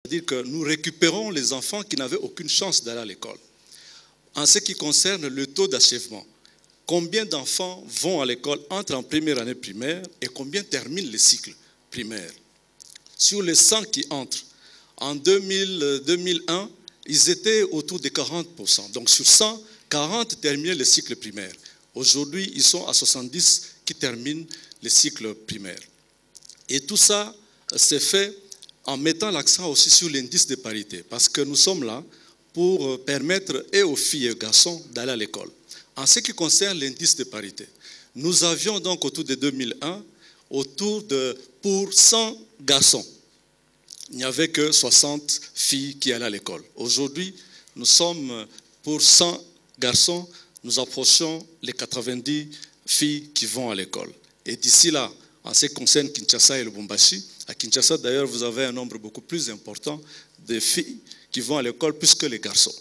C'est-à-dire que nous récupérons les enfants qui n'avaient aucune chance d'aller à l'école. En ce qui concerne le taux d'achèvement, combien d'enfants vont à l'école, entrent en première année primaire et combien terminent les cycles primaires? Sur les 100 qui entrent, en 2001, ils étaient autour de 40%. Donc sur 100, 40 terminaient les cycles primaires. Aujourd'hui, ils sont à 70 qui terminent les cycles primaires. Et tout ça s'est fait en mettant l'accent aussi sur l'indice de parité, parce que nous sommes là pour permettre et aux filles et aux garçons d'aller à l'école. En ce qui concerne l'indice de parité, nous avions donc autour de 2001, pour 100 garçons, il n'y avait que 60 filles qui allaient à l'école. Aujourd'hui, nous sommes pour 100 garçons, nous approchons les 90 filles qui vont à l'école. Et d'ici là, en ce qui concerne Kinshasa et Lubumbashi, à Kinshasa d'ailleurs, vous avez un nombre beaucoup plus important de filles qui vont à l'école plus que les garçons.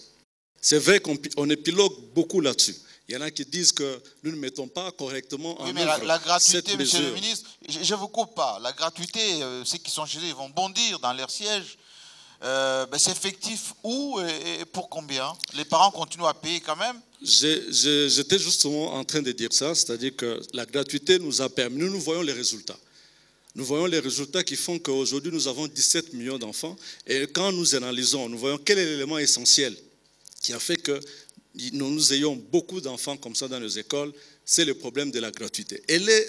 C'est vrai qu'on épilogue beaucoup là-dessus. Il y en a qui disent que nous ne mettons pas correctement en œuvre la gratuité, cette mesure. monsieur le ministre, je ne vous coupe pas. La gratuité, ceux qui sont chez eux, ils vont bondir dans leur siège. C'est effectif où et pour combien? Les parents continuent à payer quand même? J'étais justement en train de dire ça, c'est-à-dire que la gratuité nous a permis, nous voyons les résultats. Nous voyons les résultats qui font qu'aujourd'hui nous avons 17 millions d'enfants et quand nous analysons, nous voyons quel est l'élément essentiel qui a fait que nous ayons beaucoup d'enfants comme ça dans nos écoles, c'est le problème de la gratuité. Elle est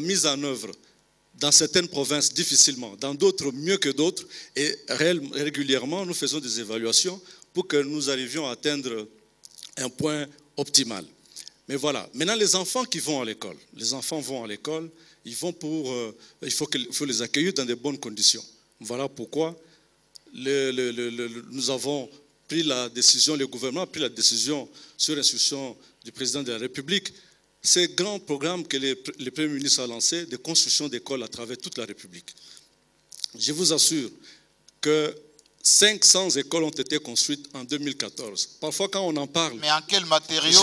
mise en œuvre dans certaines provinces difficilement, dans d'autres mieux que d'autres, et régulièrement nous faisons des évaluations pour que nous arrivions à atteindre un point optimal. Mais voilà, maintenant les enfants qui vont à l'école, les enfants vont à l'école, il faut les accueillir dans de bonnes conditions. Voilà pourquoi nous avons pris la décision, le gouvernement a pris la décision sur instruction du président de la République, ces grands programmes que le Premier ministre a lancés de construction d'écoles à travers toute la République. Je vous assure que 500 écoles ont été construites en 2014. Parfois, quand on en parle... Mais en quel matériau?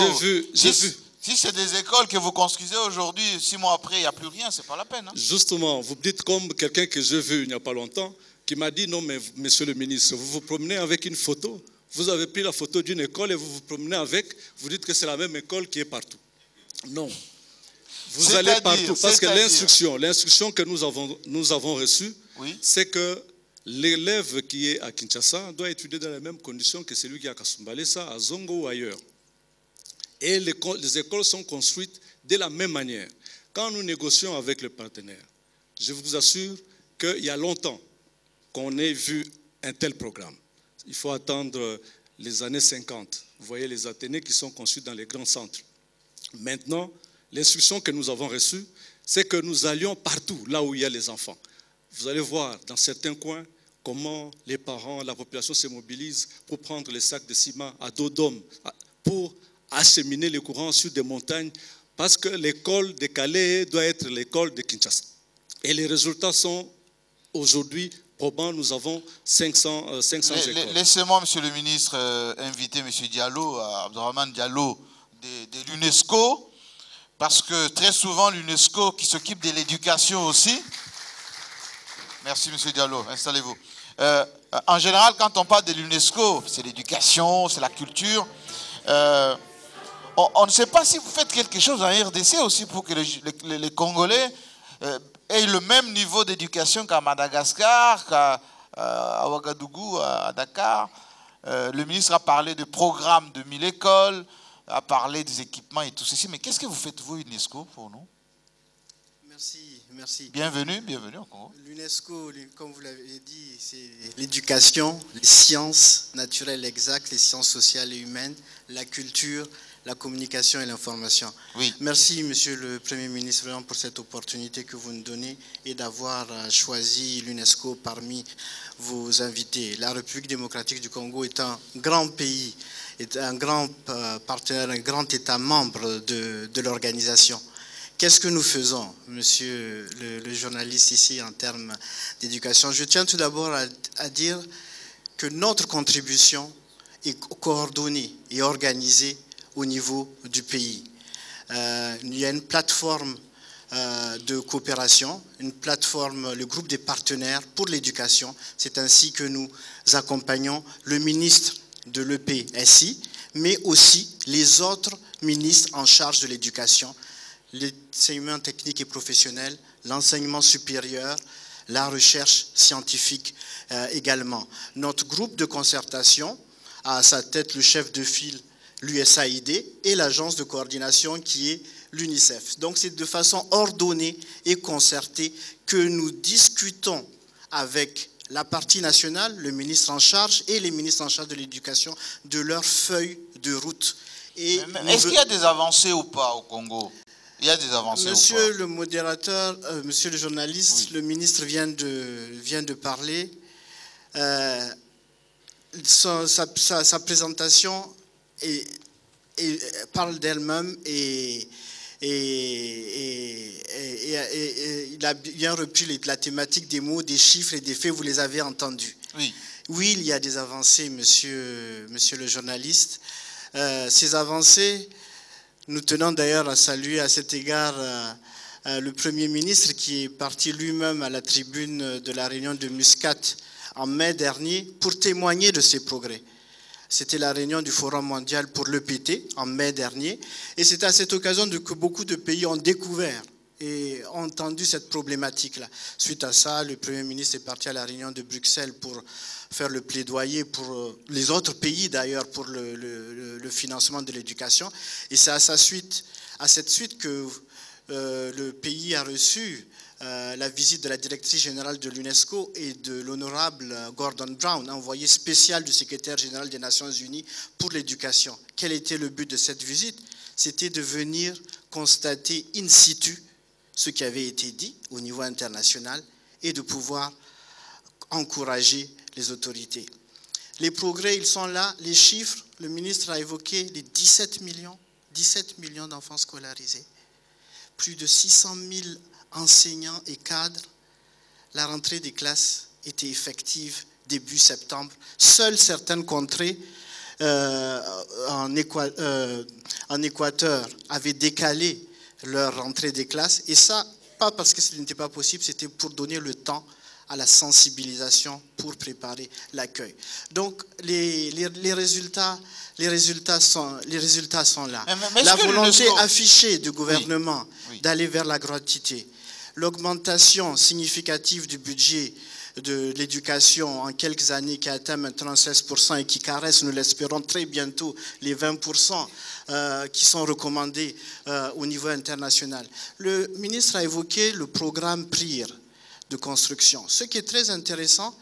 J'ai vu. Si c'est des écoles que vous construisez aujourd'hui, 6 mois après, il n'y a plus rien, c'est pas la peine. Hein? Justement, vous dites comme quelqu'un que j'ai vu il n'y a pas longtemps, qui m'a dit, non mais monsieur le ministre, vous vous promenez avec une photo, vous avez pris la photo d'une école et vous vous promenez avec, vous dites que c'est la même école qui est partout. Non. Vous allez partout, parce que l'instruction que nous avons reçue, oui, c'est que l'élève qui est à Kinshasa doit étudier dans les mêmes conditions que celui qui est à Kasumbalesa, à Zongo ou ailleurs. Et les écoles sont construites de la même manière. Quand nous négocions avec le partenaire, je vous assure qu'il y a longtemps qu'on ait vu un tel programme. Il faut attendre les années 50. Vous voyez les Athénées qui sont conçus dans les grands centres. Maintenant, l'instruction que nous avons reçue, c'est que nous allions partout, là où il y a les enfants. Vous allez voir dans certains coins comment les parents, la population se mobilise pour prendre les sacs de ciment à dos d'homme, pour acheminer les courants sur des montagnes, parce que l'école de Calais doit être l'école de Kinshasa. Et les résultats sont aujourd'hui probants, nous avons 500 écoles. Laissez-moi, monsieur le ministre, inviter monsieur Diallo, Abdourahmane Diallo, de l'UNESCO, parce que très souvent l'UNESCO qui s'occupe de l'éducation aussi. Merci monsieur Diallo, installez-vous. En général, quand on parle de l'UNESCO, c'est l'éducation, c'est la culture. On ne sait pas si vous faites quelque chose en RDC aussi pour que les Congolais aient le même niveau d'éducation qu'à Madagascar, qu'à Ouagadougou, à Dakar. Le ministre a parlé de programmes de 1000 écoles, a parlé des équipements et tout ceci. Mais qu'est-ce que vous faites, vous, UNESCO, pour nous? Merci. Bienvenue au Congo. L'UNESCO, comme vous l'avez dit, c'est l'éducation, les sciences naturelles exactes, les sciences sociales et humaines, la culture, la communication et l'information. Oui. Merci, monsieur le Premier ministre, vraiment pour cette opportunité que vous nous donnez et d'avoir choisi l'UNESCO parmi vos invités. La République démocratique du Congo est un grand pays, est un grand partenaire, un grand État membre de l'organisation. Qu'est-ce que nous faisons, monsieur le journaliste ici, en termes d'éducation? Je tiens tout d'abord à dire que notre contribution est coordonnée et organisée au niveau du pays. Il y a une plateforme de coopération, une plateforme, le groupe des partenaires pour l'éducation. C'est ainsi que nous accompagnons le ministre de l'EPSI, mais aussi les autres ministres en charge de l'éducation, l'enseignement technique et professionnel, l'enseignement supérieur, la recherche scientifique également. Notre groupe de concertation a à sa tête le chef de file, l'USAID, et l'agence de coordination qui est l'UNICEF. Donc c'est de façon ordonnée et concertée que nous discutons avec la partie nationale, le ministre en charge et les ministres en charge de l'éducation de leur feuille de route. Est-ce qu'il y a des avancées ou pas au Congo? Il y a des avancées Monsieur ou pas? le modérateur, monsieur le journaliste, oui. Le ministre vient de parler. Sa présentation parle d'elle-même et il a bien repris la thématique des mots, des chiffres et des faits, vous les avez entendus. Oui. Oui, il y a des avancées, monsieur le journaliste. Ces avancées, nous tenons d'ailleurs à saluer à cet égard le Premier ministre qui est parti lui-même à la tribune de la réunion de Muscat en mai dernier pour témoigner de ces progrès. C'était la réunion du Forum mondial pour l'EPT en mai dernier. Et c'est à cette occasion que beaucoup de pays ont découvert et ont entendu cette problématique-là. Suite à ça, le Premier ministre est parti à la réunion de Bruxelles pour faire le plaidoyer pour les autres pays d'ailleurs pour le financement de l'éducation. Et c'est à cette suite que le pays a reçu la visite de la directrice générale de l'UNESCO et de l'honorable Gordon Brown, envoyé spécial du secrétaire général des Nations Unies pour l'éducation. Quel était le but de cette visite? C'était de venir constater in situ ce qui avait été dit au niveau international et de pouvoir encourager les autorités. Les progrès, ils sont là. Les chiffres, le ministre a évoqué les 17 millions d'enfants scolarisés, plus de 600 000 enseignants et cadres. La rentrée des classes était effective début septembre. Seules certaines contrées en Équateur avaient décalé leur rentrée des classes. Et ça, pas parce que ce n'était pas possible, c'était pour donner le temps à la sensibilisation pour préparer l'accueil. Donc, les résultats sont là. Mais la volonté affichée du gouvernement d'aller vers la gratuité, l'augmentation significative du budget de l'éducation en quelques années qui atteint maintenant 16% et qui caresse, nous l'espérons très bientôt, les 20% qui sont recommandés au niveau international. Le ministre a évoqué le programme PRIR de construction. Ce qui est très intéressant,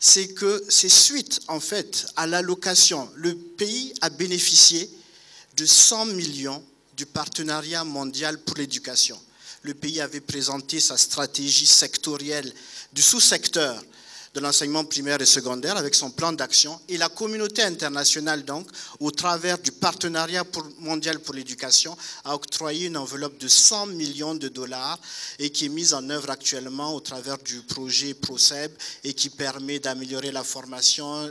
c'est que c'est suite en fait à l'allocation. Le pays a bénéficié de 100 millions du partenariat mondial pour l'éducation. Le pays avait présenté sa stratégie sectorielle du sous-secteur de l'enseignement primaire et secondaire avec son plan d'action et la communauté internationale donc au travers du partenariat mondial pour l'éducation a octroyé une enveloppe de 100 millions de dollars et qui est mise en œuvre actuellement au travers du projet PROCEB et qui permet d'améliorer la formation,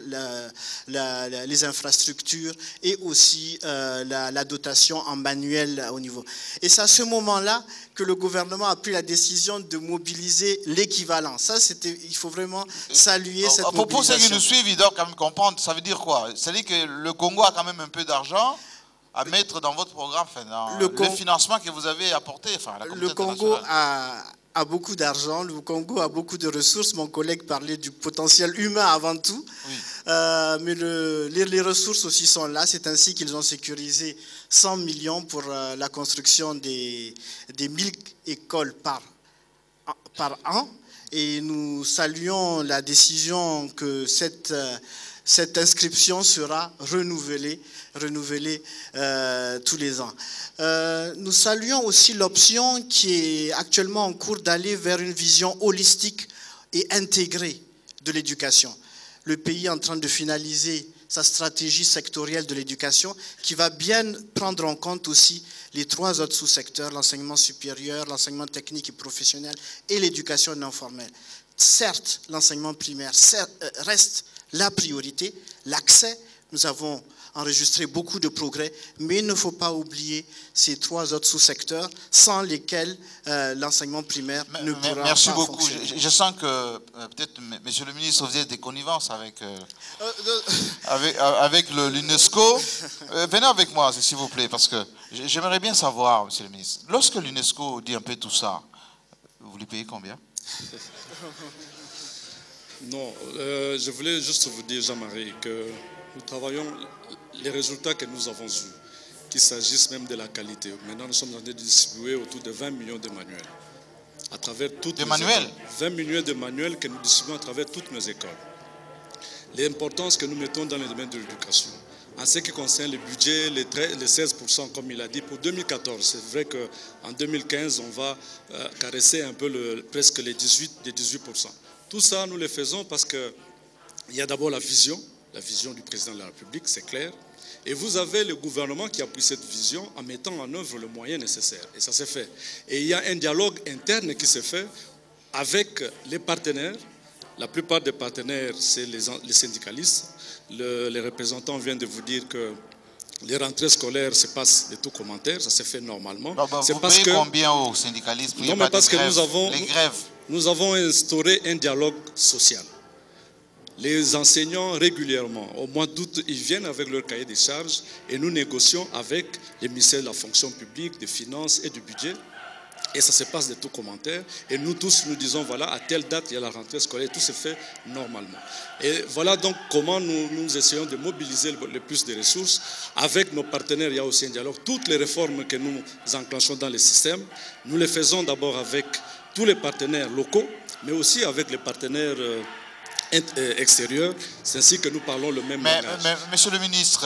les infrastructures et aussi la dotation en manuel au niveau. Et c'est à ce moment-là que le gouvernement a pris la décision de mobiliser l'équivalent. Ça, il faut vraiment saluer cette mobilisation. Pour ceux qui nous suivent, ils doivent quand même comprendre, ça veut dire quoi? C'est-à-dire que le Congo a quand même un peu d'argent à mettre dans votre programme, dans le financement que vous avez apporté. Enfin, le Congo a beaucoup d'argent, le Congo a beaucoup de ressources. Mon collègue parlait du potentiel humain avant tout. Oui. Mais les ressources aussi sont là. C'est ainsi qu'ils ont sécurisé 100 millions pour la construction des 1000 écoles par an. Et nous saluons la décision que cette inscription sera renouvelée tous les ans. Nous saluons aussi l'option qui est actuellement en cours d'aller vers une vision holistique et intégrée de l'éducation. Le pays est en train de finaliser sa stratégie sectorielle de l'éducation qui va bien prendre en compte aussi les 3 autres sous-secteurs, l'enseignement supérieur, l'enseignement technique et professionnel et l'éducation non formelle. Certes, l'enseignement primaire reste la priorité, l'accès. Nous avons enregistré beaucoup de progrès, mais il ne faut pas oublier ces 3 autres sous-secteurs sans lesquels l'enseignement primaire ne pourra pas Merci beaucoup. fonctionner. Je sens que peut-être, monsieur le ministre, vous êtes des connivences avec l'UNESCO. Venez avec moi, s'il vous plaît, parce que j'aimerais bien savoir, monsieur le ministre, lorsque l'UNESCO dit un peu tout ça, vous lui payez combien? Non, je voulais juste vous dire, Jean-Marie, que nous travaillons les résultats que nous avons eus, qu'il s'agisse même de la qualité. Maintenant, nous sommes en train de distribuer autour de 20 millions de manuels. À travers toutes nos écoles. 20 millions de manuels que nous distribuons à travers toutes nos écoles. L'importance que nous mettons dans le domaine de l'éducation. En ce qui concerne le budget, les 16%, comme il a dit, pour 2014, c'est vrai qu'en 2015, on va caresser un peu presque les 18%. Tout ça, nous le faisons parce qu'il y a d'abord la vision du président de la République, c'est clair. Et vous avez le gouvernement qui appuie cette vision en mettant en œuvre le moyen nécessaire. Et ça s'est fait. Et il y a un dialogue interne qui se fait avec les partenaires. La plupart des partenaires, c'est les syndicalistes. Les représentants viennent de vous dire que les rentrées scolaires se passent de tout commentaire, ça se fait normalement. Vous payez combien aux syndicalistes? Non, mais parce que les grèves. Nous avons instauré un dialogue social. Les enseignants, régulièrement, au mois d'août, ils viennent avec leur cahier des charges et nous négocions avec les ministères de la fonction publique, des finances et du budget. Et ça se passe de tout commentaire. Et nous tous, nous disons, voilà, à telle date, il y a la rentrée scolaire. Tout se fait normalement. Et voilà donc comment nous essayons de mobiliser le plus de ressources. Avec nos partenaires, il y a aussi un dialogue. Toutes les réformes que nous enclenchons dans le système, nous les faisons d'abord avec tous les partenaires locaux, mais aussi avec les partenaires extérieurs. C'est ainsi que nous parlons le même langage. Mais monsieur le ministre,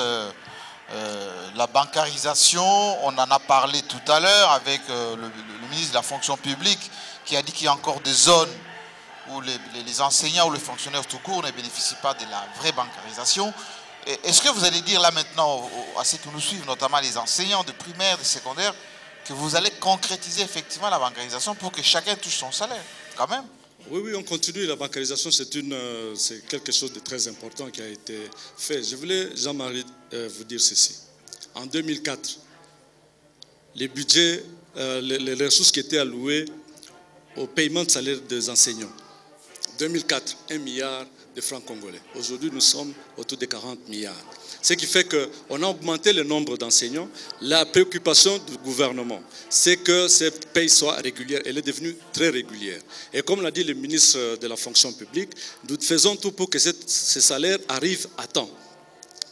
la bancarisation, on en a parlé tout à l'heure avec le ministre de la fonction publique qui a dit qu'il y a encore des zones où les enseignants ou les fonctionnaires tout court ne bénéficient pas de la vraie bancarisation. Est-ce que vous allez dire là maintenant à ceux qui nous suivent, notamment les enseignants de primaire, de secondaire, que vous allez concrétiser effectivement la bancarisation pour que chacun touche son salaire, quand même? Oui, on continue. La bancarisation, c'est quelque chose de très important qui a été fait. Je voulais, Jean-Marie, vous dire ceci. En 2004, les budgets, les ressources qui étaient allouées au paiement de salaire des enseignants, 2004, 1 milliard de francs congolais. Aujourd'hui, nous sommes autour de 40 milliards. Ce qui fait qu'on a augmenté le nombre d'enseignants. La préoccupation du gouvernement, c'est que cette paye soit régulière. Elle est devenue très régulière. Et comme l'a dit le ministre de la fonction publique, nous faisons tout pour que ces salaires arrivent à temps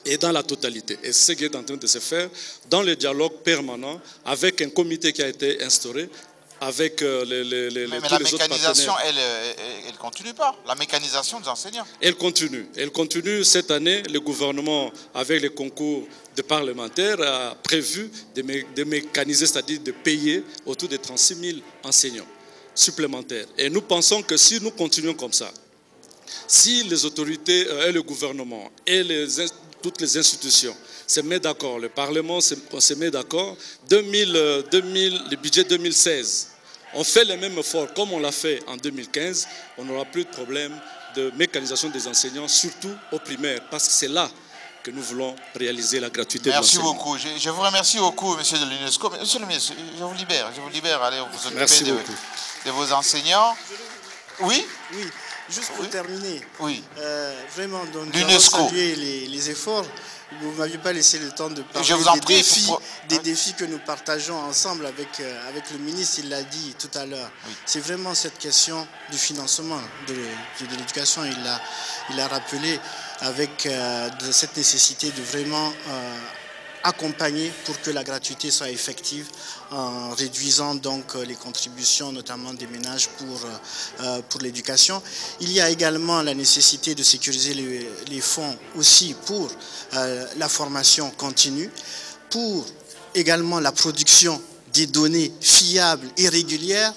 et dans la totalité. Et c'est ce qui est en train de se faire dans le dialogue permanent avec un comité qui a été instauré avec mais la mécanisation, elle continue pas. La mécanisation des enseignants. Elle continue. Cette année, le gouvernement, avec les concours de parlementaires, a prévu de mécaniser, c'est-à-dire de payer autour de 36 000 enseignants supplémentaires. Et nous pensons que si nous continuons comme ça, si les autorités et le gouvernement et toutes les institutions se mettent d'accord, le Parlement se met d'accord, le budget 2016, on fait les mêmes efforts comme on l'a fait en 2015, on n'aura plus de problème de mécanisation des enseignants, surtout au primaire, parce que c'est là que nous voulons réaliser la gratuité de l'enseignement. Merci beaucoup. Je vous remercie beaucoup, monsieur de l'UNESCO. Monsieur le ministre, je vous libère. Allez, vous occuper de vos enseignants. Oui. Juste pour terminer, vraiment, donc, l'UNESCO. Saluer les efforts. Vous ne m'aviez pas laissé le temps de parler des défis que nous partageons ensemble avec le ministre, il l'a dit tout à l'heure. Oui. C'est vraiment cette question du financement de l'éducation, il l'a rappelé avec cette nécessité de vraiment accompagner pour que la gratuité soit effective en réduisant donc les contributions notamment des ménages pour l'éducation. Il y a également la nécessité de sécuriser les fonds aussi pour la formation continue, pour également la production des données fiables et régulières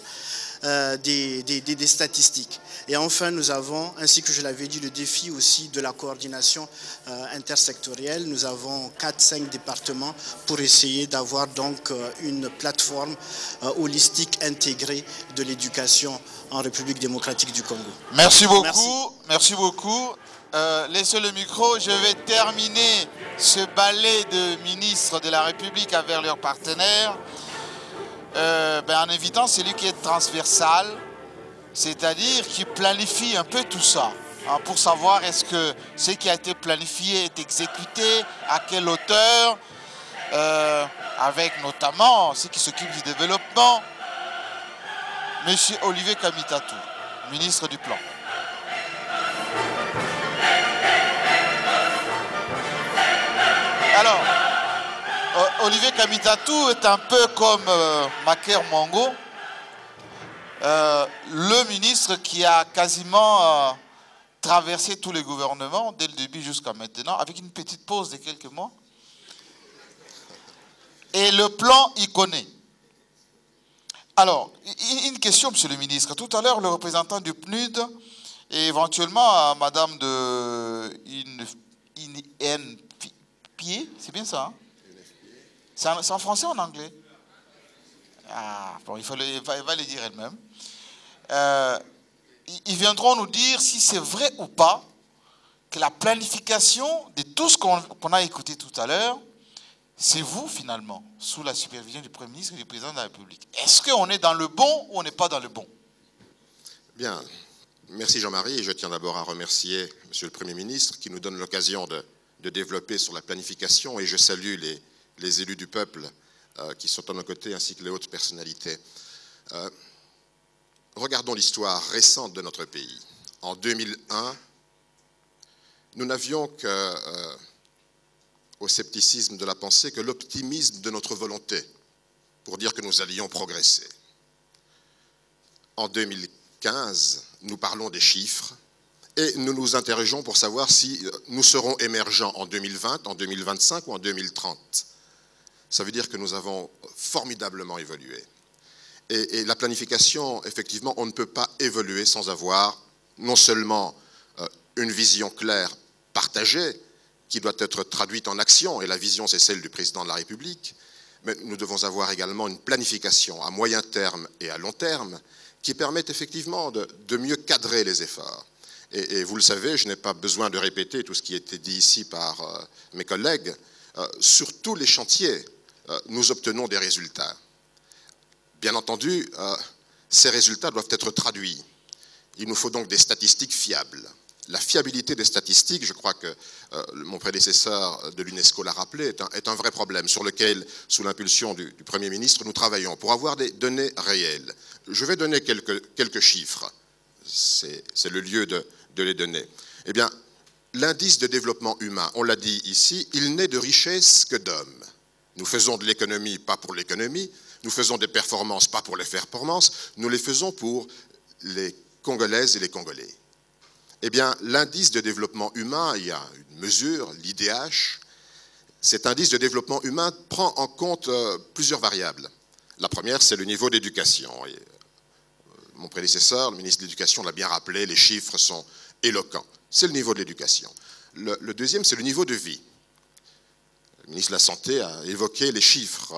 des statistiques. Et enfin, nous avons, ainsi que je l'avais dit, le défi aussi de la coordination intersectorielle. Nous avons 4-5 départements pour essayer d'avoir donc une plateforme holistique intégrée de l'éducation en République démocratique du Congo. Merci beaucoup. Merci beaucoup. laissez le micro. Je vais terminer ce ballet de ministres de la République envers leurs partenaires en évitant celui qui est transversal, c'est-à-dire qui planifie un peu tout ça, hein, pour savoir est-ce que ce qui a été planifié est exécuté, à quelle hauteur, avec notamment ceux qui s'occupent du développement, M. Olivier Kamitatou, ministre du Plan. Alors, Olivier Kamitatou est un peu comme Maker Mongo, le ministre qui a quasiment traversé tous les gouvernements, dès le début jusqu'à maintenant, avec une petite pause de quelques mois. Et le plan, il connaît. Alors, une question, monsieur le ministre. Tout à l'heure, le représentant du PNUD et éventuellement Madame de INFPI, c'est bien ça, hein? C'est en français ou en anglais? Ah, bon, elle va le dire elle-même. Ils viendront nous dire si c'est vrai ou pas que la planification de tout ce qu'on a écouté tout à l'heure, c'est vous, finalement, sous la supervision du Premier ministre et du Président de la République. Est-ce qu'on est dans le bon ou on n'est pas dans le bon? Bien. Merci Jean-Marie. Et je tiens d'abord à remercier Monsieur le Premier ministre qui nous donne l'occasion de développer sur la planification. Et je salue les élus du peuple qui sont à nos côtés, ainsi que les hautes personnalités. Regardons l'histoire récente de notre pays. En 2001, nous n'avions au scepticisme de la pensée que l'optimisme de notre volonté pour dire que nous allions progresser. En 2015, nous parlons des chiffres et nous nous interrogeons pour savoir si nous serons émergents en 2020, en 2025 ou en 2030. Ça veut dire que nous avons formidablement évolué. Et la planification, effectivement, on ne peut pas évoluer sans avoir non seulement une vision claire, partagée, qui doit être traduite en action, et la vision, c'est celle du président de la République, mais nous devons avoir également une planification à moyen terme et à long terme qui permettent effectivement de mieux cadrer les efforts. Et vous le savez, je n'ai pas besoin de répéter tout ce qui a été dit ici par mes collègues. Sur tous les chantiers, nous obtenons des résultats. Bien entendu, ces résultats doivent être traduits. Il nous faut donc des statistiques fiables. La fiabilité des statistiques, je crois que mon prédécesseur de l'UNESCO l'a rappelé, est un vrai problème sur lequel, sous l'impulsion du Premier ministre, nous travaillons pour avoir des données réelles. Je vais donner quelques chiffres. C'est le lieu de les donner. Eh bien, l'indice de développement humain, on l'a dit ici, il n'est de richesse que d'hommes. Nous faisons de l'économie, pas pour l'économie. Nous faisons des performances, pas pour les performances. Nous les faisons pour les Congolaises et les Congolais. Eh bien, l'indice de développement humain, il y a une mesure, l'IDH. Cet indice de développement humain prend en compte plusieurs variables. La première, c'est le niveau d'éducation. Mon prédécesseur, le ministre de l'Éducation, l'a bien rappelé, les chiffres sont éloquents. C'est le niveau de l'éducation. Le deuxième, c'est le niveau de vie. Le ministre de la Santé a évoqué les chiffres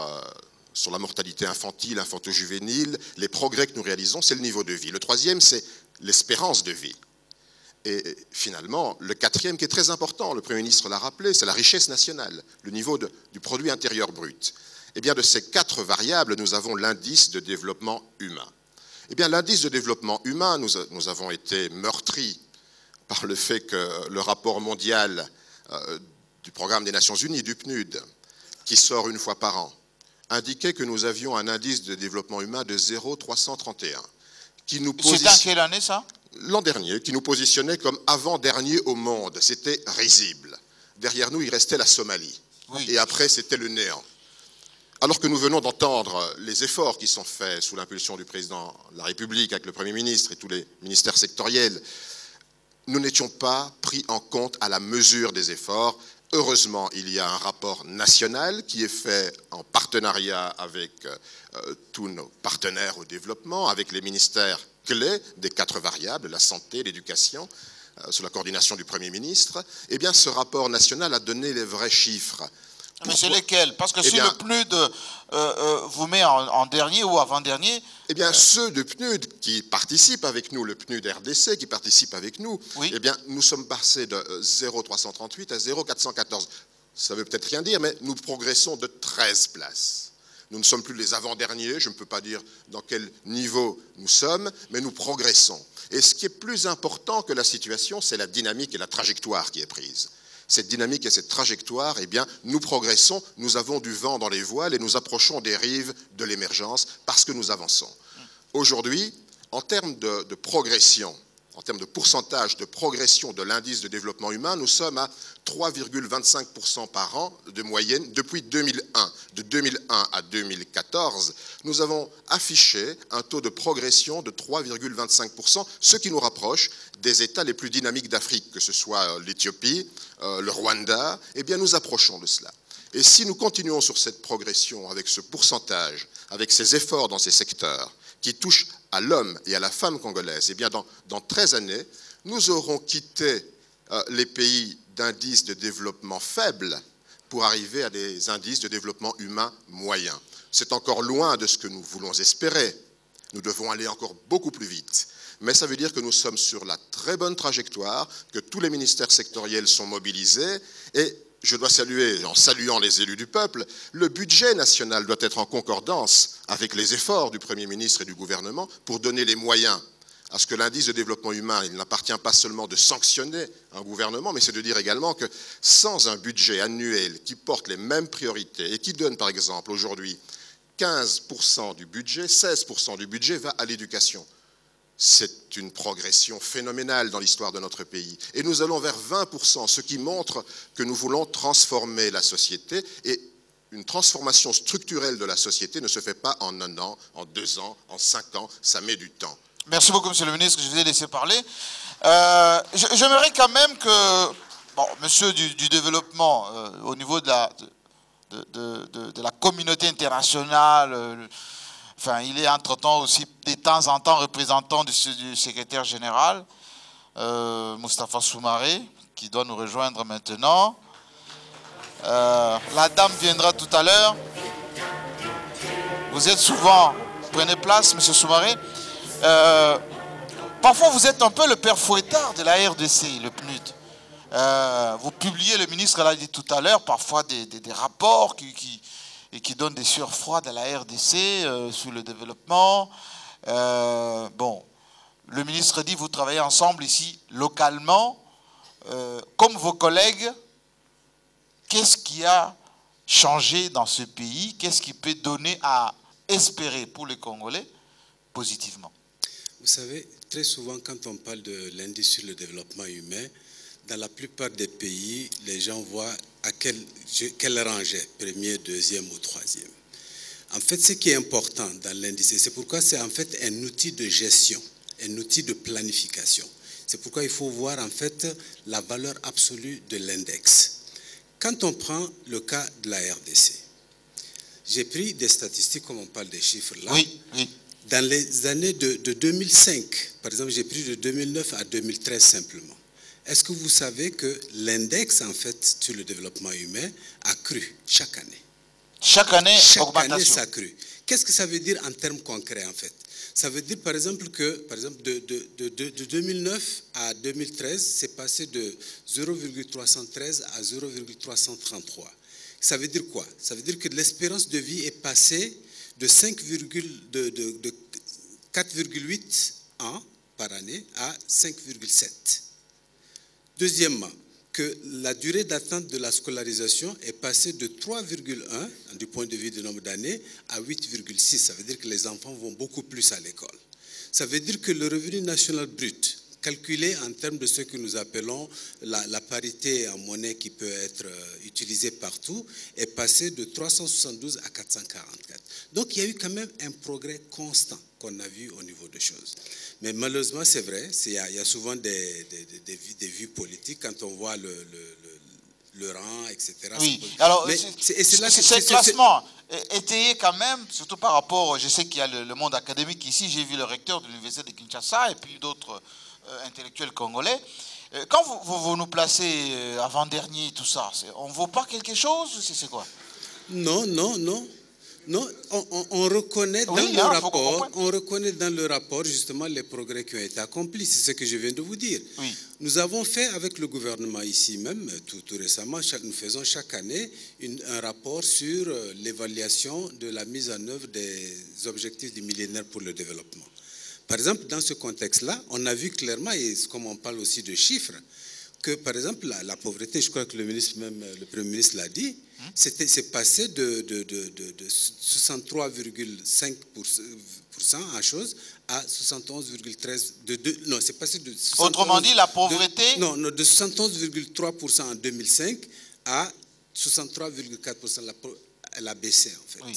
sur la mortalité infantile, infanto-juvénile, les progrès que nous réalisons, c'est le niveau de vie. Le troisième, c'est l'espérance de vie. Et finalement, le quatrième qui est très important, le Premier ministre l'a rappelé, c'est la richesse nationale, le niveau du produit intérieur brut. Eh bien, de ces 4 variables, nous avons l'indice de développement humain. Eh bien, l'indice de développement humain, nous avons été meurtris par le fait que le rapport mondial du Programme des Nations Unies, du PNUD, qui sort une fois par an, indiquait que nous avions un indice de développement humain de 0,331. C'est en quelle année, ça? L'an dernier, qui nous positionnait comme avant-dernier au monde. C'était risible. Derrière nous, il restait la Somalie. Oui. Et après, c'était le néant. Alors que nous venons d'entendre les efforts qui sont faits sous l'impulsion du président de la République, avec le Premier ministre et tous les ministères sectoriels, nous n'étions pas pris en compte à la mesure des efforts. Heureusement, il y a un rapport national qui est fait en partenariat avec tous nos partenaires au développement, avec les ministères clés des 4 variables, la santé, l'éducation, sous la coordination du Premier ministre. Eh bien, ce rapport national a donné les vrais chiffres. Mais c'est lesquels? Parce que si bien, le PNUD vous met en dernier ou avant-dernier... Eh bien, ceux de PNUD qui participent avec nous, le PNUD RDC qui participe avec nous, oui. eh bien, nous sommes passés de 0,338 à 0,414. Ça ne veut peut-être rien dire, mais nous progressons de 13 places. Nous ne sommes plus les avant-derniers, je ne peux pas dire dans quel niveau nous sommes, mais nous progressons. Et ce qui est plus important que la situation, c'est la dynamique et la trajectoire qui est prise. Cette dynamique et cette trajectoire, eh bien, nous progressons, nous avons du vent dans les voiles et nous approchons des rives de l'émergence parce que nous avançons. Aujourd'hui, en termes de progression, en termes de pourcentage de progression de l'indice de développement humain, nous sommes à 3,25% par an de moyenne depuis 2001. De 2001 à 2014, nous avons affiché un taux de progression de 3,25%, ce qui nous rapproche des États les plus dynamiques d'Afrique, que ce soit l'Éthiopie, le Rwanda. Eh bien, nous approchons de cela. Et si nous continuons sur cette progression, avec ce pourcentage, avec ces efforts dans ces secteurs, qui touchent à l'homme et à la femme congolaise, eh bien dans 13 années, nous aurons quitté les pays d'indices de développement faibles pour arriver à des indices de développement humain moyens. C'est encore loin de ce que nous voulons espérer. Nous devons aller encore beaucoup plus vite. Mais ça veut dire que nous sommes sur la très bonne trajectoire, que tous les ministères sectoriels sont mobilisés et je dois saluer, en saluant les élus du peuple, le budget national doit être en concordance avec les efforts du Premier ministre et du gouvernement pour donner les moyens à ce que l'indice de développement humain, il n'appartient pas seulement de sanctionner un gouvernement, mais c'est de dire également que sans un budget annuel qui porte les mêmes priorités et qui donne par exemple aujourd'hui 15% du budget, 16% du budget va à l'éducation. C'est une progression phénoménale dans l'histoire de notre pays. Et nous allons vers 20%, ce qui montre que nous voulons transformer la société. Et une transformation structurelle de la société ne se fait pas en 1 an, en 2 ans, en 5 ans. Ça met du temps. Merci beaucoup, Monsieur le ministre, je vous ai laissé parler. J'aimerais quand même que, bon, Monsieur du développement, au niveau de la communauté internationale, enfin, il est entre-temps aussi de temps en temps représentant du secrétaire général, Moustapha Soumaré, qui doit nous rejoindre maintenant. La dame viendra tout à l'heure. Vous êtes souvent... Prenez place, Monsieur Soumaré. Parfois, vous êtes un peu le père fouettard de la RDC, le PNUD. Vous publiez, le ministre l'a dit tout à l'heure, parfois des rapports qui donnent des sueurs froides à la RDC sur le développement. Bon, le ministre dit, vous travaillez ensemble ici, localement, comme vos collègues. Qu'est-ce qui a changé dans ce pays? Qu'est-ce qui peut donner à espérer pour les Congolais positivement? Vous savez, très souvent, quand on parle de l'indice sur le développement humain, dans la plupart des pays, les gens voient à quelle rangée, premier, deuxième ou troisième. En fait, ce qui est important dans l'indice, et c'est pourquoi c'est en fait un outil de gestion, un outil de planification. C'est pourquoi il faut voir en fait la valeur absolue de l'index. Quand on prend le cas de la RDC, j'ai pris des statistiques, comme on parle des chiffres là. Oui, oui. Dans les années de 2005, par exemple, j'ai pris de 2009 à 2013 simplement. Est-ce que vous savez que l'index, en fait, sur le développement humain a cru chaque année? Chaque année, chaque année, ça a cru. Qu'est-ce que ça veut dire en termes concrets, en fait? Ça veut dire, par exemple, que de 2009 à 2013, c'est passé de 0,313 à 0,333. Ça veut dire quoi? Ça veut dire que l'espérance de vie est passée de 4,8 ans par année à 5,7. Deuxièmement, que la durée d'attente de la scolarisation est passée de 3,1 du point de vue du nombre d'années à 8,6. Ça veut dire que les enfants vont beaucoup plus à l'école. Ça veut dire que le revenu national brut, calculé en termes de ce que nous appelons la parité en monnaie qui peut être utilisée partout, est passé de 372 à 444. Donc il y a eu quand même un progrès constant qu'on a vu au niveau des choses. Mais malheureusement, c'est vrai, il y a souvent des vues politiques quand on voit le rang, etc. Oui, alors ce classement étayé quand même, surtout par rapport, je sais qu'il y a le monde académique ici, j'ai vu le recteur de l'université de Kinshasa et puis d'autres intellectuels congolais. Quand vous nous placez avant-dernier, tout ça, on ne vaut pas quelque chose? C'est quoi? Non, non, non. Non, on reconnaît dans le rapport, on reconnaît dans le rapport justement les progrès qui ont été accomplis. C'est ce que je viens de vous dire. Oui. Nous avons fait avec le gouvernement ici même, tout récemment, nous faisons chaque année un rapport sur l'évaluation de la mise en œuvre des objectifs du millénaire pour le développement. Par exemple, dans ce contexte-là, on a vu clairement, et comme on parle aussi de chiffres, que par exemple la pauvreté, je crois que le ministre même, le Premier ministre l'a dit, c'est passé de 63,5% en chose à 71,13%. Non, c'est passé de 71, autrement dit, la pauvreté... de 71,3% en 2005 à 63,4%. Elle a baissé en fait. Oui.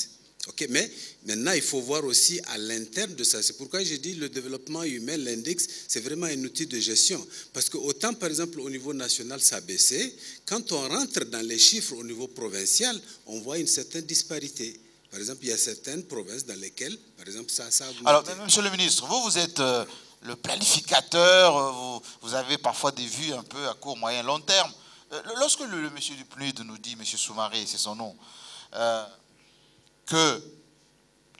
Okay, mais maintenant, il faut voir aussi à l'interne de ça. C'est pourquoi j'ai dit le développement humain, l'index, c'est vraiment un outil de gestion. Parce que autant, par exemple, au niveau national, ça a baissé, quand on rentre dans les chiffres au niveau provincial, on voit une certaine disparité. Par exemple, il y a certaines provinces dans lesquelles, par exemple, ça a augmenté. Alors, monsieur le ministre, vous êtes le planificateur, vous avez parfois des vues un peu à court, moyen, long terme. Lorsque le monsieur du PNUD nous dit, monsieur Soumaré, c'est son nom, que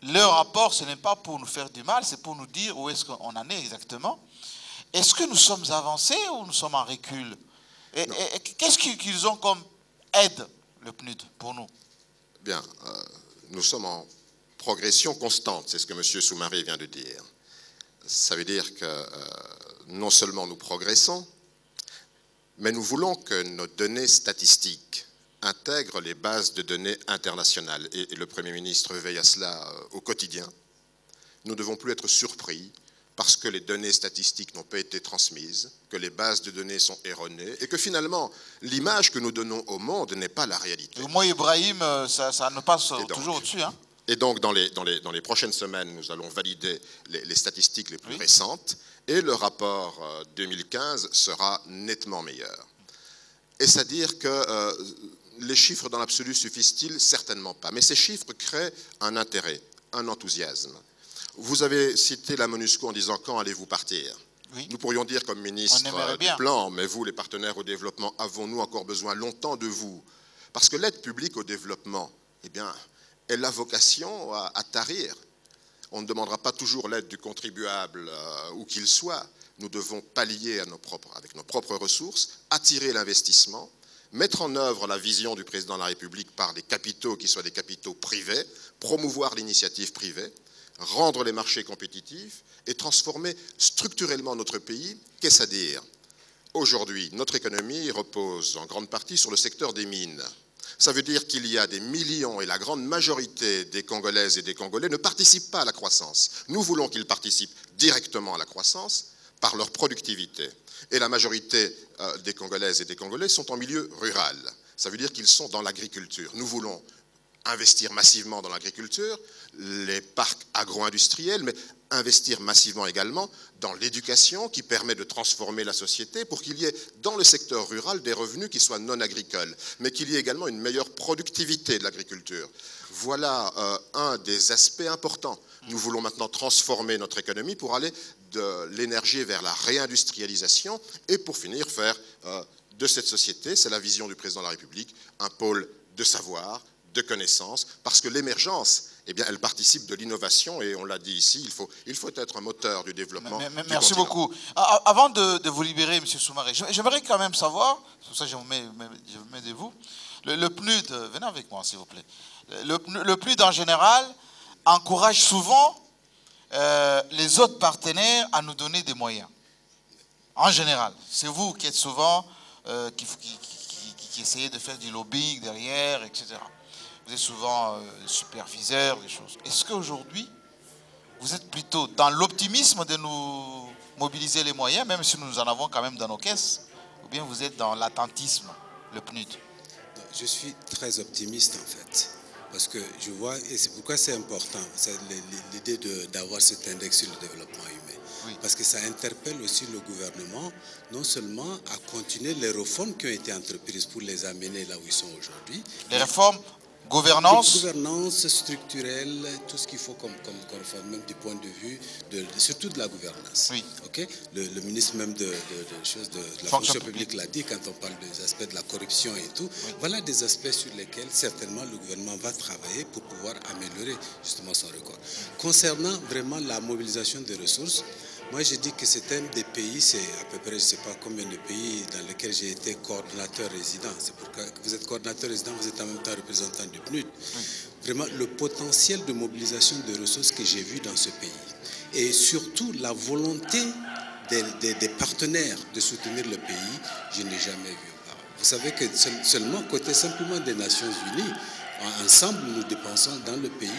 le rapport, ce n'est pas pour nous faire du mal, c'est pour nous dire où est-ce qu'on en est exactement. Est-ce que nous sommes avancés ou nous sommes en recul? Et qu'est-ce qu'ils ont comme aide, le PNUD, pour nous? Bien, nous sommes en progression constante, c'est ce que M. Soumaré vient de dire. Ça veut dire que non seulement nous progressons, mais nous voulons que nos données statistiques intègrent les bases de données internationales. Et le Premier ministre veille à cela au quotidien. Nous ne devons plus être surpris parce que les données statistiques n'ont pas été transmises, que les bases de données sont erronées et que finalement, l'image que nous donnons au monde n'est pas la réalité. Moi, Ibrahim, ça nous passe toujours au-dessus. Hein. Et donc, dans les prochaines semaines, nous allons valider les statistiques les plus récentes et le rapport 2015 sera nettement meilleur. Est-ce à dire que les chiffres dans l'absolu suffisent-ils? Certainement pas. Mais ces chiffres créent un intérêt, un enthousiasme. Vous avez cité la MONUSCO en disant « Quand allez-vous partir ?» Oui. Nous pourrions dire comme ministre du Plan, mais vous, les partenaires au développement, avons-nous encore besoin longtemps de vous? Parce que l'aide publique au développement, eh bien, elle a vocation à tarir. On ne demandera pas toujours l'aide du contribuable où qu'il soit. Nous devons pallier avec nos propres ressources, attirer l'investissement, mettre en œuvre la vision du président de la République par des capitaux qui soient des capitaux privés, promouvoir l'initiative privée, rendre les marchés compétitifs et transformer structurellement notre pays. Qu'est-ce à dire? Aujourd'hui, notre économie repose en grande partie sur le secteur des mines. Ça veut dire qu'il y a des millions, et la grande majorité des Congolaises et des Congolais ne participent pas à la croissance. Nous voulons qu'ils participent directement à la croissance par leur productivité. Et la majorité des Congolaises et des Congolais sont en milieu rural. Ça veut dire qu'ils sont dans l'agriculture. Nous voulons investir massivement dans l'agriculture, les parcs agro-industriels, mais investir massivement également dans l'éducation qui permet de transformer la société pour qu'il y ait dans le secteur rural des revenus qui soient non agricoles, mais qu'il y ait également une meilleure productivité de l'agriculture. Voilà un des aspects importants. Nous voulons maintenant transformer notre économie pour aller de l'énergie vers la réindustrialisation et pour finir faire de cette société, c'est la vision du président de la République, un pôle de savoir, de connaissances, parce que l'émergence, eh bien, elle participe de l'innovation et on l'a dit ici, il faut être un moteur du développement. Merci beaucoup. Avant de vous libérer, M. Soumaré, j'aimerais quand même savoir, c'est pour ça que je vous mets de vous, le PNUD, venez avec moi s'il vous plaît, le PNUD en général encourage souvent les autres partenaires à nous donner des moyens. En général, c'est vous qui êtes souvent, qui essayez de faire du lobbying derrière, etc. Vous êtes souvent superviseur des choses. Est-ce qu'aujourd'hui, vous êtes plutôt dans l'optimisme de nous mobiliser les moyens, même si nous en avons quand même dans nos caisses, ou bien vous êtes dans l'attentisme, le PNUD? Je suis très optimiste en fait, parce que je vois, et c'est pourquoi c'est important, l'idée d'avoir cet index sur le développement humain. Oui. Parce que ça interpelle aussi le gouvernement, non seulement à continuer les réformes qui ont été entreprises pour les amener là où ils sont aujourd'hui. Les réformes Gouvernance. Gouvernance structurelle, tout ce qu'il faut comme réforme, même du point de vue, surtout de la gouvernance. Oui. Okay? Le ministre même de la fonction publique l'a dit quand on parle des aspects de la corruption et tout. Oui. Voilà des aspects sur lesquels certainement le gouvernement va travailler pour pouvoir améliorer justement son record. Concernant vraiment la mobilisation des ressources, moi, je dis que c'est un des pays, c'est à peu près, je ne sais pas combien de pays dans lesquels j'ai été coordonnateur résident. C'est pourquoi vous êtes coordonnateur résident, vous êtes en même temps représentant du PNUD. Vraiment, le potentiel de mobilisation de ressources que j'ai vu dans ce pays. Et surtout, la volonté des partenaires de soutenir le pays, je n'ai jamais vu. Vous savez que seulement côté simplement des Nations Unies, ensemble, nous dépensons dans le pays,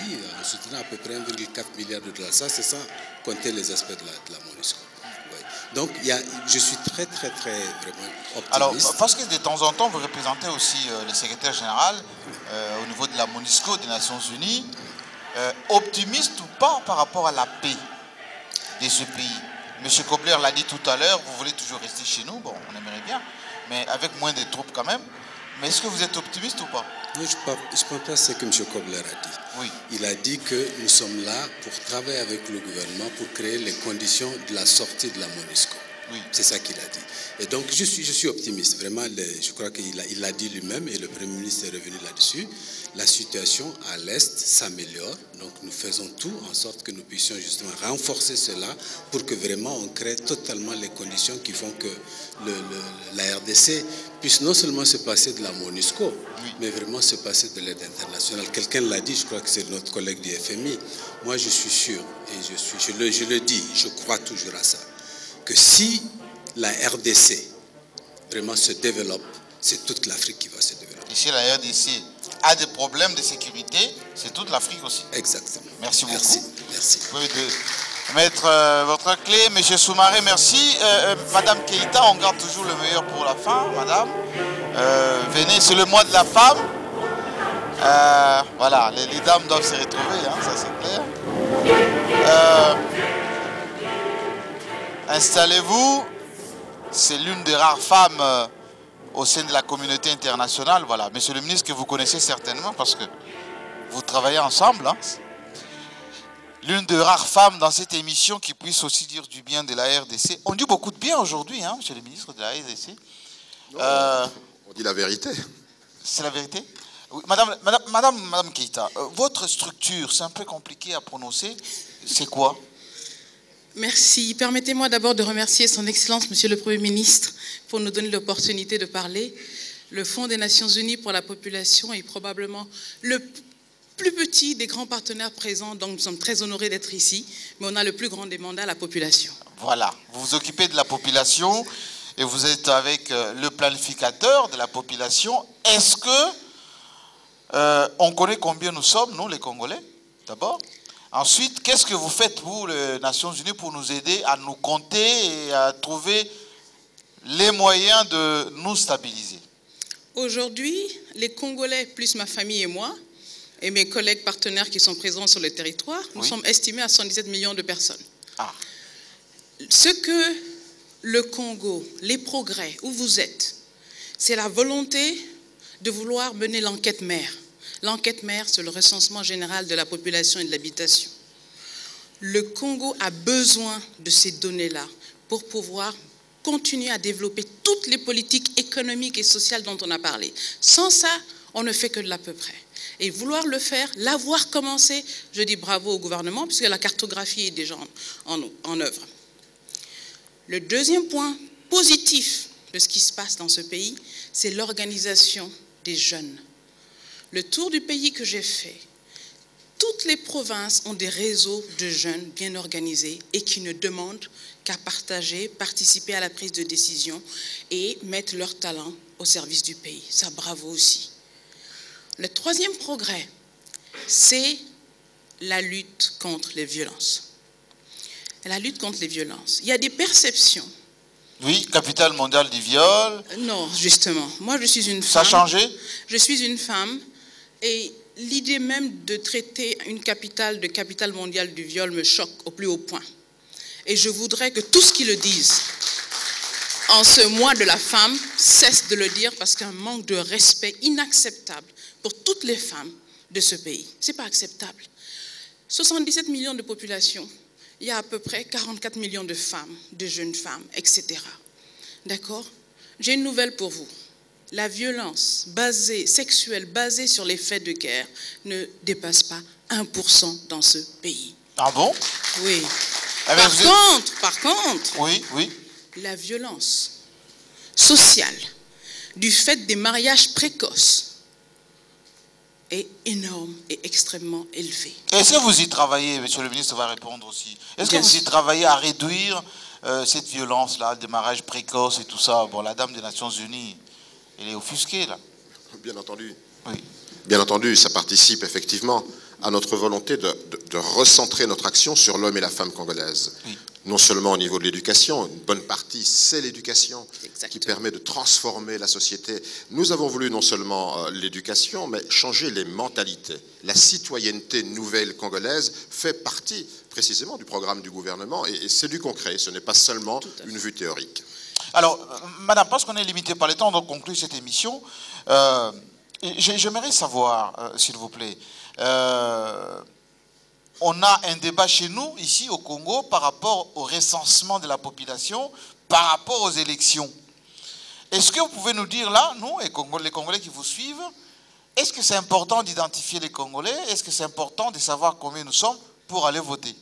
en soutenant à peu près 1,4 milliard de dollars. Ça, c'est sans compter les aspects de la MONUSCO. Oui. Donc, je suis très, très, très vraiment optimiste. Alors, parce que de temps en temps, vous représentez aussi le secrétaire général au niveau de la MONUSCO des Nations Unies. Optimiste ou pas par rapport à la paix de ce pays? M. Kobler l'a dit tout à l'heure, vous voulez toujours rester chez nous. Bon, on aimerait bien, mais avec moins de troupes quand même. Mais est-ce que vous êtes optimiste ou pas? Non, je ne pense pas ce que M. Kobler a dit. Oui. Il a dit que nous sommes là pour travailler avec le gouvernement pour créer les conditions de la sortie de la MONUSCO. Oui. C'est ça qu'il a dit. Et donc, je suis optimiste. Vraiment, je crois qu'il l'a dit lui-même et le Premier ministre est revenu là-dessus. La situation à l'Est s'améliore. Donc, nous faisons tout en sorte que nous puissions justement renforcer cela pour que vraiment on crée totalement les conditions qui font que la RDC puisse non seulement se passer de la MONUSCO, oui, mais vraiment se passer de l'aide internationale. Quelqu'un l'a dit, je crois que c'est notre collègue du FMI. Moi, je suis sûr, et je le dis, je crois toujours à ça, que si la RDC vraiment se développe, c'est toute l'Afrique qui va se développer. Et si la RDC a des problèmes de sécurité, c'est toute l'Afrique aussi. Exactement. Merci beaucoup. Merci. Vous pouvez mettre votre clé, M. Soumaré, merci. Madame Keïta, on garde toujours le meilleur pour la fin, madame. Venez, c'est le mois de la femme. Voilà, les dames doivent se retrouver, hein, ça c'est clair. Installez-vous. C'est l'une des rares femmes au sein de la communauté internationale. Voilà, monsieur le ministre, que vous connaissez certainement parce que vous travaillez ensemble. Hein. L'une des rares femmes dans cette émission qui puisse aussi dire du bien de la RDC. On dit beaucoup de bien aujourd'hui, hein, monsieur le ministre de la RDC. On dit la vérité. C'est la vérité? Oui, Madame Keïta, votre structure, c'est un peu compliqué à prononcer. C'est quoi? Merci. Permettez-moi d'abord de remercier son Excellence, Monsieur le Premier ministre, pour nous donner l'opportunité de parler. Le Fonds des Nations Unies pour la population est probablement le plus petit des grands partenaires présents, donc nous sommes très honorés d'être ici, mais on a le plus grand des mandats, la population. Voilà, vous vous occupez de la population et vous êtes avec le planificateur de la population. Est-ce que on connaît combien nous sommes, nous les Congolais, d'abord? Ensuite, qu'est-ce que vous faites, vous, les Nations Unies, pour nous aider à nous compter et à trouver les moyens de nous stabiliser? Aujourd'hui, les Congolais, plus ma famille et moi, et mes collègues partenaires qui sont présents sur le territoire, nous sommes estimés à 117 millions de personnes. Ah. Ce que le Congo, les progrès, où vous êtes, c'est la volonté de vouloir mener l'enquête mère. L'enquête mère, c'est le recensement général de la population et de l'habitation. Le Congo a besoin de ces données-là pour pouvoir continuer à développer toutes les politiques économiques et sociales dont on a parlé. Sans ça, on ne fait que de l'à peu près. Et vouloir le faire, l'avoir commencé, je dis bravo au gouvernement, puisque la cartographie est déjà en œuvre. Le deuxième point positif de ce qui se passe dans ce pays, c'est l'organisation des jeunes. Le tour du pays que j'ai fait, toutes les provinces ont des réseaux de jeunes bien organisés et qui ne demandent qu'à partager, participer à la prise de décision et mettre leur talent au service du pays. Ça, bravo aussi. Le troisième progrès, c'est la lutte contre les violences. La lutte contre les violences. Il y a des perceptions. Oui, capitale mondiale du viol. Non, justement. Moi, je suis une femme. Ça a changé? Je suis une femme. Et l'idée même de traiter une capitale de capitale mondiale du viol me choque au plus haut point. Et je voudrais que tous qui le disent, en ce mois de la femme, cesse de le dire parce qu'un manque de respect inacceptable pour toutes les femmes de ce pays. Ce n'est pas acceptable. 77 millions de population, il y a à peu près 44 millions de femmes, de jeunes femmes, etc. D'accord? J'ai une nouvelle pour vous. La violence sexuelle basée sur les faits de guerre ne dépasse pas 1% dans ce pays. Ah bon? Oui. Par contre, oui. La violence sociale du fait des mariages précoces est énorme et extrêmement élevée. Est-ce que vous y travaillez, monsieur le ministre va répondre aussi, est-ce que vous y travaillez à réduire cette violence-là, des mariages précoces et tout ça? Bon, la dame des Nations Unies, elle est offusquée, là. Bien entendu. Oui. Bien entendu, ça participe effectivement à notre volonté de recentrer notre action sur l'homme et la femme congolaise. Oui. Non seulement au niveau de l'éducation, une bonne partie, c'est l'éducation qui permet de transformer la société. Nous avons voulu non seulement l'éducation, mais changer les mentalités. La citoyenneté nouvelle congolaise fait partie précisément du programme du gouvernement et c'est du concret, ce n'est pas seulement une vue théorique. Alors, madame, parce qu'on est limité par le temps, on doit conclure cette émission. J'aimerais savoir, s'il vous plaît, on a un débat chez nous, ici au Congo, par rapport au recensement de la population, par rapport aux élections. Est-ce que vous pouvez nous dire là, nous, les Congolais qui vous suivent, est-ce que c'est important d'identifier les Congolais? Est-ce que c'est important de savoir combien nous sommes pour aller voter?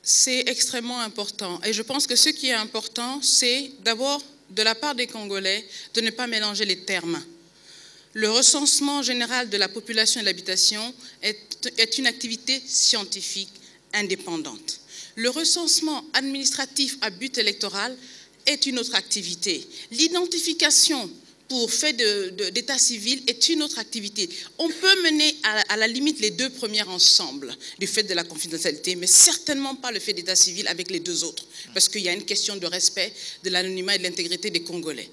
C'est extrêmement important. Et je pense que ce qui est important, c'est d'abord, de la part des Congolais, de ne pas mélanger les termes. Le recensement général de la population et de l'habitation est une activité scientifique indépendante. Le recensement administratif à but électoral est une autre activité. L'identification pour fait d'état civil est une autre activité. On peut mener à la limite les deux premières ensemble du fait de la confidentialité, mais certainement pas le fait d'état civil avec les deux autres, parce qu'il y a une question de respect de l'anonymat et de l'intégrité des Congolais.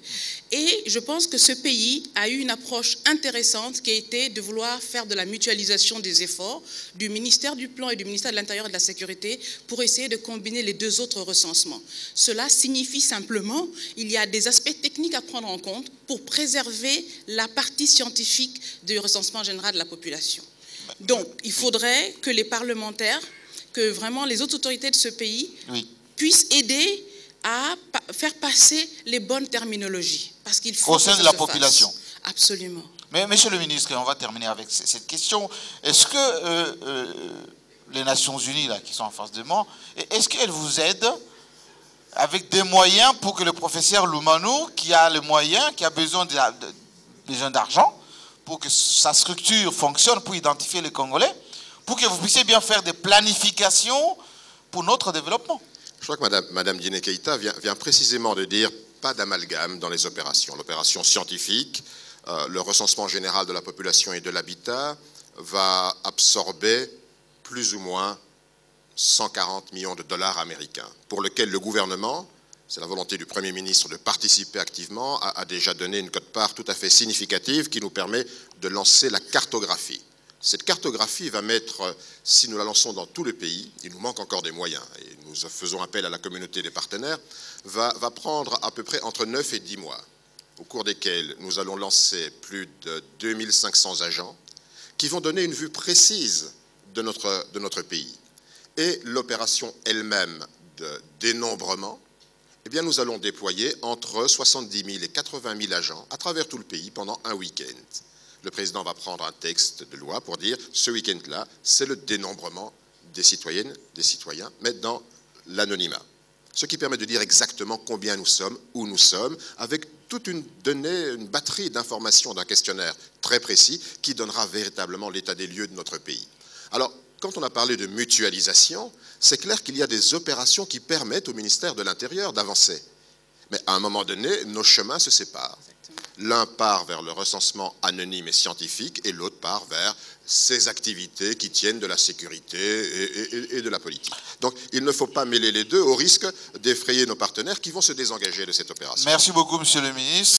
Et je pense que ce pays a eu une approche intéressante qui a été de vouloir faire de la mutualisation des efforts du ministère du Plan et du ministère de l'Intérieur et de la Sécurité pour essayer de combiner les deux autres recensements. Cela signifie simplement qu'il y a des aspects techniques à prendre en compte pour préserver la partie scientifique du recensement général de la population. Donc, il faudrait que les parlementaires, que vraiment les autres autorités de ce pays puissent aider à faire passer les bonnes terminologies. Parce qu'il faut au sein de la population. Absolument. Mais, monsieur le ministre, on va terminer avec cette question. Est-ce que les Nations Unies, là, qui sont en face de moi, est-ce qu'elles vous aident avec des moyens pour que le professeur Loumanou, qui a les moyens, qui a besoin d'argent, pour que sa structure fonctionne, pour identifier les Congolais, pour que vous puissiez bien faire des planifications pour notre développement? Je crois que Mme Diné Keïta vient précisément de dire pas d'amalgame dans les opérations. L'opération scientifique, le recensement général de la population et de l'habitat va absorber plus ou moins 140 millions de dollars américains, pour lequel le gouvernement, c'est la volonté du Premier ministre de participer activement, a déjà donné une quote-part tout à fait significative qui nous permet de lancer la cartographie. Cette cartographie va mettre, si nous la lançons dans tout le pays, il nous manque encore des moyens, et nous faisons appel à la communauté des partenaires, va prendre à peu près entre 9 et 10 mois, au cours desquels nous allons lancer plus de 2500 agents qui vont donner une vue précise de notre pays. Et l'opération elle-même de dénombrement, eh bien, nous allons déployer entre 70 000 et 80 000 agents à travers tout le pays pendant un week-end. Le président va prendre un texte de loi pour dire ce week-end-là, c'est le dénombrement des citoyennes, des citoyens, mais dans l'anonymat. Ce qui permet de dire exactement combien nous sommes, où nous sommes, avec toute une donnée, une batterie d'informations d'un questionnaire très précis qui donnera véritablement l'état des lieux de notre pays. Alors, quand on a parlé de mutualisation, c'est clair qu'il y a des opérations qui permettent au ministère de l'Intérieur d'avancer. Mais à un moment donné, nos chemins se séparent. L'un part vers le recensement anonyme et scientifique et l'autre part vers ces activités qui tiennent de la sécurité et de la politique. Donc il ne faut pas mêler les deux au risque d'effrayer nos partenaires qui vont se désengager de cette opération. Merci beaucoup, monsieur le ministre.